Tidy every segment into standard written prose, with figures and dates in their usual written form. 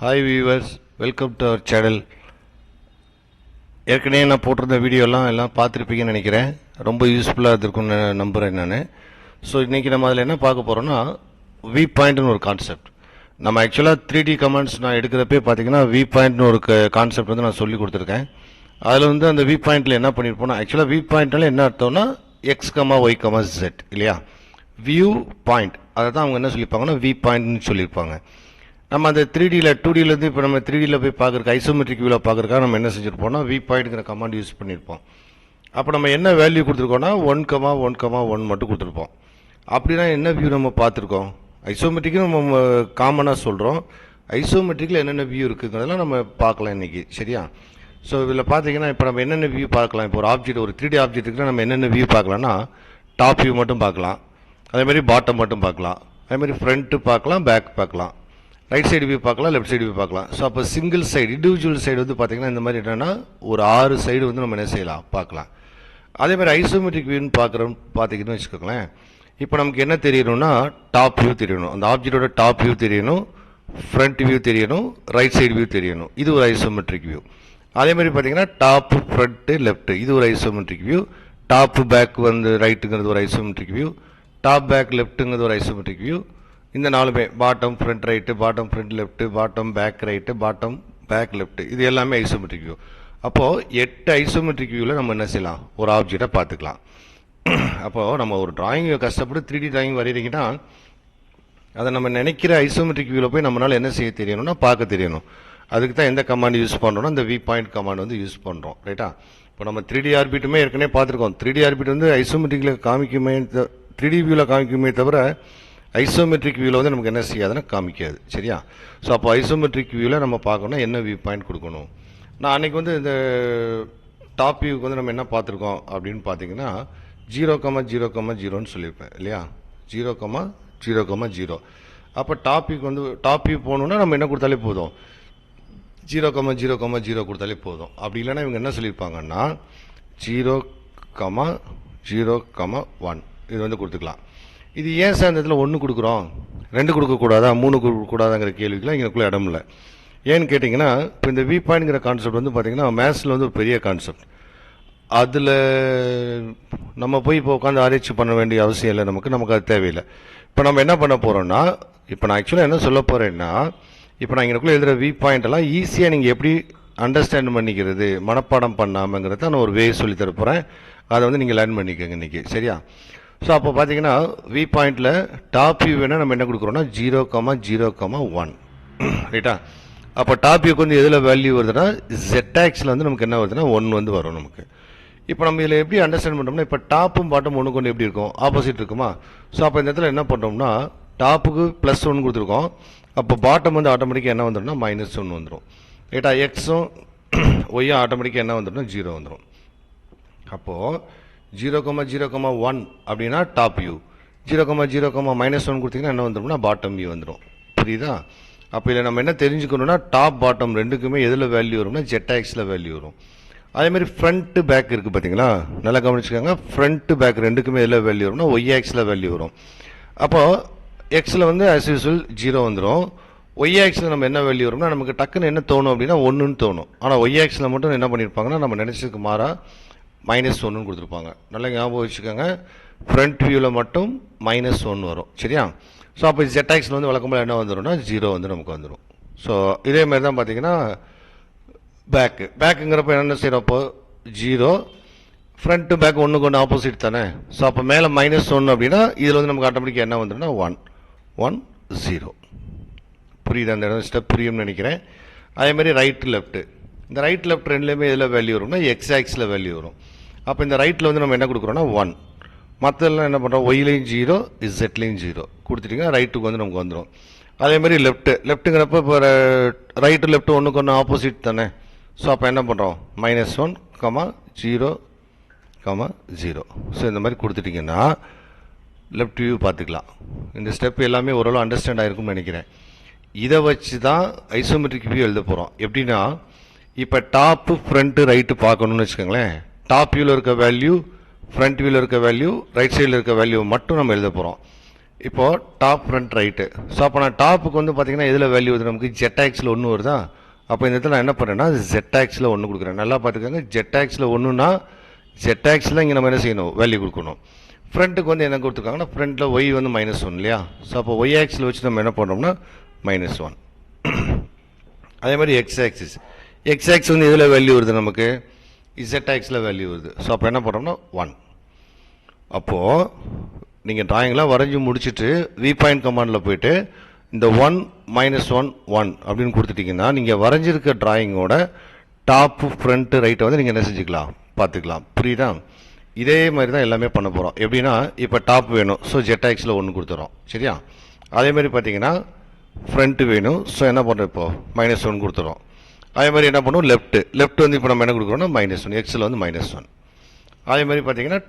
Hi viewers, welcome to our channel. ஏற்கனவே நான் போட்டிருந்த வீடியோலாம் பார்த்துருப்பீங்கன்னு நினைக்கிறேன். ரொம்ப யூஸ்ஃபுல்லாக இருக்கும்னு நம்புகிறேன் நான். ஸோ இன்றைக்கி நம்ம அதில் என்ன பார்க்க போகிறோன்னா, வி பாயிண்ட்னு ஒரு கான்செப்ட். நம்ம ஆக்சுவலாக 3D கமெண்ட்ஸ் நான் எடுக்கிறப்பே பார்த்தீங்கன்னா வி பாயிண்ட்னு ஒரு கான்செப்ட் வந்து நான் சொல்லி கொடுத்துருக்கேன். அதில் வந்து அந்த வி பாயிண்ட்டில் என்ன பண்ணியிருப்போம்னா, ஆக்சுவலாக வி பாயிண்ட்னால என்ன அர்த்தம்னா X comma Y comma Z இல்லையா. வியூ பாயிண்ட் அதை தான் அவங்க என்ன சொல்லியிருப்பாங்கன்னா வி பாயிண்ட்னு சொல்லியிருப்பாங்க. நம்ம அந்த 3Dயில் 2Dலேருந்து இப்போ நம்ம 3Dயில் போய் பார்க்குறக்கு ஐசோமெட்ரிக் வியூவில் பார்க்குறக்காக நம்ம என்ன செஞ்சுருப்போம்னா வி பாயிண்ட்ங்கிற கமாண்ட் யூஸ் பண்ணியிருப்போம். அப்போ நம்ம என்ன வேல்யூ கொடுத்துருக்கோம்னா 1,1,1 மட்டும் கொடுத்துருப்போம். அப்படின்னா என்ன வியூ நம்ம பார்த்துருக்கோம்? ஐசோமெட்ரிக்கு நம்ம காமனாக சொல்கிறோம். ஐசோமெட்ரிக்கில் என்னென்ன வியூ இருக்குங்கிறதெல்லாம் நம்ம பார்க்கலாம் இன்றைக்கி, சரியா? ஸோ இதில் பார்த்தீங்கன்னா இப்போ நம்ம என்னென்ன வியூ பார்க்கலாம். இப்போ ஒரு ஆப்ஜெக்ட், ஒரு 3D ஆப்ஜெக்ட் இருக்குன்னா நம்ம என்னென்ன வியூ பார்க்கலாம்னா, டாப் வியூ மட்டும் பார்க்கலாம், அதேமாதிரி பாட்டம் மட்டும் பார்க்கலாம், அதேமாதிரி ஃப்ரண்ட்டு பார்க்கலாம், பேக் பார்க்கலாம், ரைட் சைடு வியூ பார்க்கலாம், லெஃப்ட் சைடு வியூ பார்க்கலாம். ஸோ அப்போ சிங்கிள் சைடு, இண்டிவிஜுவல் சைடு வந்து பார்த்தீங்கன்னா இந்த மாதிரி என்னென்னா ஒரு 6 சைடு வந்து நம்ம என்ன செய்யலாம், பார்க்கலாம். அதே மாதிரி ஐசோமெட்ரிக் வியூன்னு பார்த்தீங்கன்னு வச்சுக்கோங்களேன். இப்போ நமக்கு என்ன தெரியணும்னா டாப் வியூ தெரியணும், அந்த ஆப்ஜெக்டோட டாப் வியூ தெரியணும், ஃப்ரண்ட் வியூ தெரியணும், ரைட் சைடு வியூ தெரியணும். இது ஒரு ஐசோமெட்ரிக் வியூ. அதே மாதிரி பார்த்தீங்கன்னா டாப்பு ஃப்ரண்ட்டு லெஃப்ட், இது ஒரு ஐசோமெட்ரிக் வியூ. டாப்பு பேக் வந்து ரைட்டுங்கிறது ஒரு ஐசோமெட்ரிக் வியூ, டாப் பேக் லெஃப்ட்டுங்கிறது ஒரு ஐசோமெட்ரிக் வியூ. இந்த நாலுமே bottom front right, bottom front left, bottom back right, bottom back left, இது எல்லாமே ஐசோமெட்ரிக் வியூ. அப்போது 8 ஐசோமெட்ரிக் வியூவில் நம்ம என்ன செய்யலாம், ஒரு ஆப்ஜெக்டை பார்த்துக்கலாம். அப்போது நம்ம ஒரு டிராயிங் கஷ்டப்பட்டு 3D டிராயிங் வரைகிறீங்கன்னா அதை நம்ம நினைக்கிற ஐசோமெட்ரிக் வியூவில் போய் நம்மளால் என்ன செய்ய தெரியணும்னா பார்க்க தெரியணும். அதுக்கு தான் எந்த கமாண்ட் யூஸ் பண்ணுறோம்னா இந்த வி பாயிண்ட் கமாண்ட் வந்து யூஸ் பண்ணுறோம், ரைட்டா? இப்போ நம்ம 3D ஆர்பிட்டுமே ஏற்கனவே பார்த்துருக்கோம். 3D ஆர்பிட் வந்து ஐசோமெட்ரிக்கில் காமிக்குமே, 3D வியூவில் காமிக்குமே தவிர ஐசோமெட்ரிக் வியூவில் வந்து நமக்கு என்ன செய்யாதுன்னா காமிக்காது, சரியா? ஸோ அப்போ ஐசோமெட்ரிக் வியூவில் நம்ம பார்க்கணும்னா என்ன வியூ பாயிண்ட் கொடுக்கணும். நான் அன்றைக்கி வந்து இந்த டாப் வியூக்கு வந்து நம்ம என்ன பார்த்துருக்கோம் அப்படின்னு பார்த்தீங்கன்னா 0,0,0ன்னு சொல்லியிருப்பேன் இல்லையா, 0,0,0. அப்போ டாப் வியூக்கு வந்து டாப் வியூ போகணுன்னா நம்ம என்ன கொடுத்தாலே போதும், 0,0,0 கொடுத்தாலே போதும். அப்படி இல்லைன்னா இவங்க என்ன சொல்லியிருப்பாங்கன்னா 0,0,1 இது வந்து கொடுத்துக்கலாம். இது ஏன் சார் இந்த இதில் 1 கொடுக்குறோம், 2 கொடுக்கக்கூடாதா, 3 கொடுக்கக்கூடாதாங்கிற கேள்விக்கெலாம் எங்களுக்குள்ள இடம் இல்லை. ஏன்னு கேட்டிங்கன்னா இப்போ இந்த வி பாயிண்ட்ங்கிற கான்செப்ட் வந்து பார்த்திங்கன்னா மேத்ஸில் வந்து ஒரு பெரிய கான்செப்ட். அதில் நம்ம போய் இப்போ உட்காந்து ஆராய்ச்சி பண்ண வேண்டிய அவசியம் இல்லை, நமக்கு அது தேவையில்லை. இப்போ நம்ம என்ன பண்ண போகிறோம்னா, இப்போ நான் ஆக்சுவலாக என்ன சொல்ல போகிறேன்னா, இப்போ நான் எங்களுக்குள்ளே எழுதுகிற வி பாயிண்டெல்லாம் ஈஸியாக நீங்கள் எப்படி அண்டர்ஸ்டாண்ட் பண்ணிக்கிறது, மனப்பாடம் பண்ணாமங்கிறத நான் ஒரு வே சொல்லி தர போகிறேன். அதை வந்து நீங்கள் லேர்ன் பண்ணிக்கோங்க இன்றைக்கி, சரியா? ஸோ அப்போ பார்த்தீங்கன்னா வி பாயிண்டில் டாப் வியூ வேணால் நம்ம என்ன கொடுக்குறோன்னா 0,0,1, ரைட்டா? அப்போ டாப் வியூக்கு வந்து எதில் வேல்யூ வருதுன்னா ஜெட் ஆக்ஸில் வந்து நமக்கு என்ன வருதுன்னா 1 வந்து வரும் நமக்கு. இப்போ நம்ம இதில் எப்படி அண்டர்ஸ்டாண்ட் பண்ணுறோம்னா, இப்போ டாப்பும் பாட்டும் ஒன்றுக்கு ஒன்று எப்படி இருக்கும், ஆப்போசிட் இருக்குமா? ஸோ அப்போ இந்த இடத்துல என்ன பண்ணுறோம்னா டாப்புக்கு +1 கொடுத்துருக்கோம், அப்போ பாட்டம் வந்து ஆட்டோமேட்டிக்காக என்ன வந்துடும்னா -1 வந்துடும், ரைட்டா? எக்ஸும் ஒய்யும் ஆட்டோமேட்டிக்காக என்ன வந்துடும்னா 0 வந்துடும். அப்போது 0,0,1 அப்படின்னா டாப் வியூ, 0,0,-1 கொடுத்தீங்கன்னா என்ன வந்துடும்னா பாட்டம் வியூ வந்துடும், புரியுதா? அப்போ இதில் நம்ம என்ன தெரிஞ்சுக்கணும்னா டாப் பாட்டம் ரெண்டுக்குமே எதில் வேல்யூ வரும்னா ஜெட் ஆக்ஸில் வேல்யூ வரும். அதேமாதிரி ஃப்ரண்ட்டு பேக் இருக்குது பார்த்தீங்களா, நல்லா கவனிச்சுக்கோங்க. ஃப்ரண்ட்டு பேக் ரெண்டுக்குமே எதில் வேல்யூ வரும்னா ஒய் ஆக்ஸில் வேல்யூ வரும். அப்போது எக்ஸில் வந்து ஆஸ் யூஸ்வல் 0 வந்துடும். ஒய் ஆக்ஸில் நம்ம என்ன வேல்யூ வரும்னா நமக்கு டக்குன்னு என்ன தோணும் அப்படின்னா 1ன்னு தோணும். ஆனால் ஒய் ஆக்ஸில் மட்டும் என்ன பண்ணியிருப்பாங்கன்னா நம்ம நினச்சதுக்கு மாறாக -1 கொடுத்துருப்பாங்க. நல்லா ஞாபகம் வச்சுக்கோங்க, ஃப்ரண்ட் வியூவில் மட்டும் -1 வரும், சரியா? ஸோ அப்போ ஜெட் ஆக்ஸில் வந்து வழக்கம்போது என்ன வந்துடும்னா 0 வந்து நமக்கு வந்துடும். ஸோ இதே மாதிரி தான் பார்த்தீங்கன்னா பேக்குங்கிறப்ப என்ன செய்கிறப்போ 0, ஃப்ரண்ட்டு பேக் ஒன்றுக்கு ஒன்று ஆப்போசிட் தானே. ஸோ அப்போ மேலே -1 அப்படின்னா இதில் வந்து நமக்கு ஆட்டோமேட்டிக்காக என்ன வந்துடும்னா 1, 1, 0. புரியுது? அந்த இடம் ஸ்டெப் புரியும்னு நினைக்கிறேன். அதேமாதிரி ரைட்டு லெஃப்ட்டு, இந்த ரைட் லெஃப்ட் ரெண்டுலேயுமே எதில் வேல்யூ வரும்னா எக்ஸ் ஆக்ஸில் வேல்யூ வரும். அப்போ இந்த ரைட்டில் வந்து நம்ம என்ன கொடுக்குறோன்னா 1, மற்றெல்லாம் என்ன பண்ணுறோம், ஒய்லையும் 0, இசட்லையும் 0 கொடுத்துட்டிங்கன்னா ரைட்டுக்கு வந்து நமக்கு வந்துடும். அதேமாதிரி லெஃப்ட்டுங்கிறப்ப இப்போ ரைட்டு லெஃப்ட்டு ஒன்றுக்கு ஒன்று ஆப்போசிட் தானே. ஸோ அப்போ என்ன பண்ணுறோம் -1, 0, 0. ஸோ இந்த மாதிரி கொடுத்துட்டிங்கன்னா லெஃப்ட் வியூ பார்த்துக்கலாம். இந்த ஸ்டெப் எல்லாமே ஓரளவு அண்டர்ஸ்டாண்ட் ஆகிருக்கும்னு நினைக்கிறேன். இதை வச்சு தான் ஐசோமெட்ரிக் வியூ எழுத போகிறோம். எப்படின்னா இப்போ டாப்பு ஃப்ரண்ட்டு ரைட்டு பார்க்கணுன்னு வச்சுக்கோங்களேன், டாப் வியூவில் இருக்க வேல்யூ, ஃப்ரண்ட் வியூவில் இருக்க வேல்யூ, ரைட் சைடில் இருக்க வேல்யூ மட்டும் நம்ம எழுத போகிறோம். இப்போ டாப் ஃப்ரண்ட் ரைட்டு. ஸோ அப்போ நான் டாப்புக்கு வந்து பார்த்தீங்கன்னா எதில் வேல்யூ வருது நமக்கு ஜெட் ஆக்ஸில் 1 வருதா. அப்போ இந்த இடத்துல நான் என்ன பண்ணுறேன்னா ஜெட் ஆக்ஸில் 1 கொடுக்குறேன். நல்லா பார்த்துக்கோங்க, ஜெட் ஆக்ஸில் 1னா ஜெட் ஆக்ஸில் இங்கே நம்ம என்ன செய்யணும், வேல்யூ கொடுக்கணும். ஃப்ரண்ட்டுக்கு வந்து என்ன கொடுத்துருக்காங்கன்னா ஃப்ரண்ட்டில் ஒய் வந்து -1 இல்லையா. ஸோ அப்போ ஒய் ஆக்ஸில் வச்சு நம்ம என்ன பண்ணுறோம்னா -1. அதே மாதிரி எக்ஸ் ஆக்சிஸ் வந்து எதில் வேல்யூ வருது நமக்கு, இசட் ஆக்ஸில் வேல்யூ வருது. ஸோ அப்போ என்ன பண்ணுறோம்னா 1. அப்போது நீங்கள் ட்ராயிங்லாம் வரைஞ்சி முடிச்சுட்டு வி பாயிண்ட் கமாண்டில் போயிட்டு இந்த 1 -1 1 அப்படின்னு கொடுத்துட்டிங்கன்னா நீங்கள் வரைஞ்சிருக்க ட்ராயிங்கோட டாப்பு ஃப்ரண்ட்டு ரைட்டை வந்து நீங்கள் என்ன செஞ்சுக்கலாம், பார்த்துக்கலாம். புரியுதா. இதே மாதிரி தான் எல்லாமே பண்ண போகிறோம். எப்படின்னா இப்போ டாப் வேணும், ஸோ ஜெட் ஆக்ஸில் 1 கொடுத்துறோம். சரியா. அதே மாதிரி பார்த்தீங்கன்னா ஃப்ரண்ட்டு வேணும், ஸோ என்ன பண்ணுறோம் இப்போது -1 கொடுத்துறோம். அதே மாதிரி என்ன பண்ணுவோம், லெஃப்ட் வந்து இப்போ நம்ம என்ன கொடுக்குறோம்னா -1, எக்ஸில் வந்து -1. அதே மாதிரி பார்த்தீங்கன்னா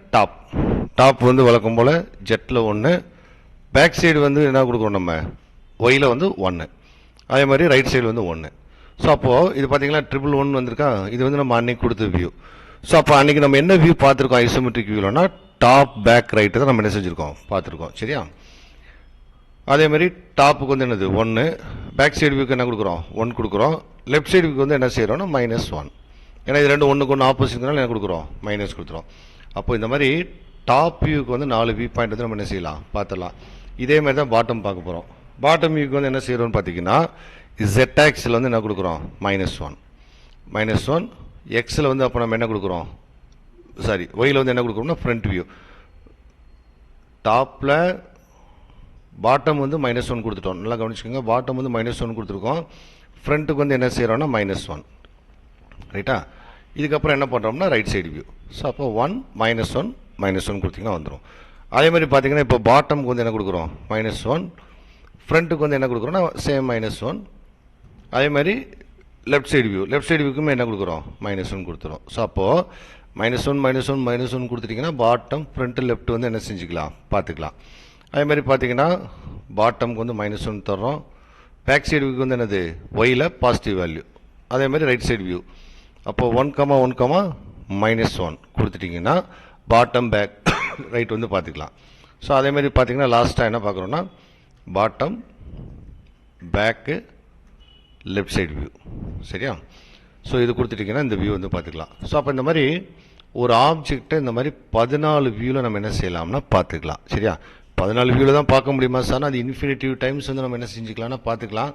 டாப் வந்து வழக்கம் போல் ஜெட்டில் 1, பேக் சைடு வந்து என்ன கொடுக்குறோம் நம்ம ஒயில் வந்து 1, அதே மாதிரி ரைட் சைடு வந்து 1. ஸோ அப்போது இது பார்த்தீங்கன்னா 111 வந்திருக்கா. இது வந்து நம்ம அன்னைக்கு கொடுத்த வியூ. ஸோ அப்போ அன்றைக்கி நம்ம என்ன வியூ பார்த்துருக்கோம் ஐசோமெட்ரிக் வியூலன்னா டாப் பேக் ரைட்டு தான் நம்ம என்ன செஞ்சுருக்கோம், பார்த்துருக்கோம். சரியா. அதே மாதிரி டாப்புக்கு வந்து என்னது 1, பேக் சைடு வியூக்கு என்ன கொடுக்குறோம் 1 கொடுக்குறோம், லெஃப்ட் சைடு வியூக்கு வந்து என்ன செய்கிறோம்னா -1. ஏன்னா இது ரெண்டு ஒன்றுக்கு ஒன்று ஆப்போசிட்னால என்ன கொடுக்குறோம், மைனஸ் கொடுத்துரும். அப்போ இந்த மாதிரி டாப் வியூக்கு வந்து 4 வியூ பாயிண்ட் வந்து நம்ம என்ன செய்யலாம், பார்த்துடலாம். இதே மாதிரி தான் பாட்டம் பார்க்க போகிறோம். பாட்டம் வியூக்கு வந்து என்ன செய்கிறோம்னு பார்த்தீங்கன்னா ஜெட் ஆக்ஸில் வந்து என்ன கொடுக்குறோம் -1, எக்ஸில் வந்து அப்போ நம்ம என்ன கொடுக்குறோம், சாரி ஒயில் வந்து என்ன கொடுக்குறோம்னா ஃப்ரண்ட் வியூ. டாப்பில் பாட்டம் வந்து -1 கொடுத்துட்டோம். நல்லா கவனிச்சுக்கோங்க, பாட்டம் வந்து -1 கொடுத்துருக்கோம். ஃப்ரண்ட்டுக்கு வந்து என்ன செய்கிறோம்னா -1. ரைட்டா. இதுக்கப்புறம் என்ன பண்ணுறோம்னா ரைட் சைடு வியூ. ஸோ அப்போ 1 -1 கொடுத்தீங்கன்னா வந்துடும். அதே மாதிரி பார்த்தீங்கன்னா இப்போ பாட்டமுக்கு வந்து என்ன கொடுக்குறோம் -1, ஃப்ரண்ட்டுக்கு வந்து என்ன கொடுக்குறோம்னா சேம் -1. அதே மாதிரி லெஃப்ட் சைடு வியூக்குமே என்ன கொடுக்குறோம் -1 கொடுத்துரும். ஸோ அப்போது -1 கொடுத்துட்டிங்கன்னா பாட்டம் ஃப்ரண்ட்டு லெஃப்ட் வந்து என்ன செஞ்சுக்கலாம், பார்த்துக்கலாம். அதே மாதிரி பார்த்தீங்கன்னா பாட்டமுக்கு வந்து -1 தர்றோம், பேக் சைடு வியூக்கு வந்து என்னது ஒயில் பாசிட்டிவ் வேல்யூ. அதே மாதிரி ரைட் சைடு வியூ. அப்போ 1, 1 கொடுத்துட்டிங்கன்னா பாட்டம் பேக் ரைட் வந்து பார்த்துக்கலாம். ஸோ அதே மாதிரி பார்த்தீங்கன்னா லாஸ்ட்டாக என்ன பார்க்குறோன்னா bottom back left side view. சரியா. ஸோ இது கொடுத்துட்டிங்கன்னா இந்த வியூ வந்து பார்த்துக்கலாம். ஸோ அப்போ இந்த மாதிரி ஒரு ஆப்ஜெக்டை இந்த மாதிரி 14 வியூவில் நம்ம என்ன செய்யலாம்னா பார்த்துக்கலாம். சரியா. 14 வியூவில் தான் பார்க்க முடியுமா சார், அது இன்ஃபினிட்டிவ் டைம்ஸ் வந்து நம்ம என்ன செஞ்சுக்கலாம்னா பார்த்துக்கலாம்.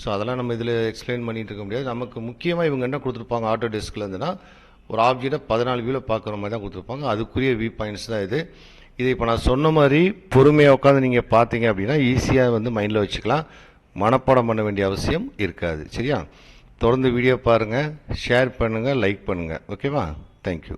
ஸோ அதெல்லாம் நம்ம இதில் எக்ஸ்பிளைன் பண்ணிகிட்டு இருக்க முடியாது. நமக்கு முக்கியமாக இவங்க என்ன கொடுத்துருப்பாங்க ஆட்டோ டெஸ்கில் இருந்துன்னா ஒரு ஆப்ஜெக்டை 14 வியூவில் பார்க்குற மாதிரி தான் கொடுத்துருப்பாங்க. அதுக்குரிய வியூ பாயிண்ட்ஸ் தான் இது. இதை இப்போ நான் சொன்ன மாதிரி பொறுமையாக உட்காந்து நீங்கள் பார்த்தீங்க அப்படின்னா ஈஸியாக வந்து மைண்டில் வச்சுக்கலாம். மனப்பாடம் பண்ண வேண்டிய அவசியம் இருக்காது. சரியா. தொடர்ந்து வீடியோ பாருங்கள், ஷேர் பண்ணுங்கள், லைக் பண்ணுங்கள். ஓகேவா. தேங்க்யூ.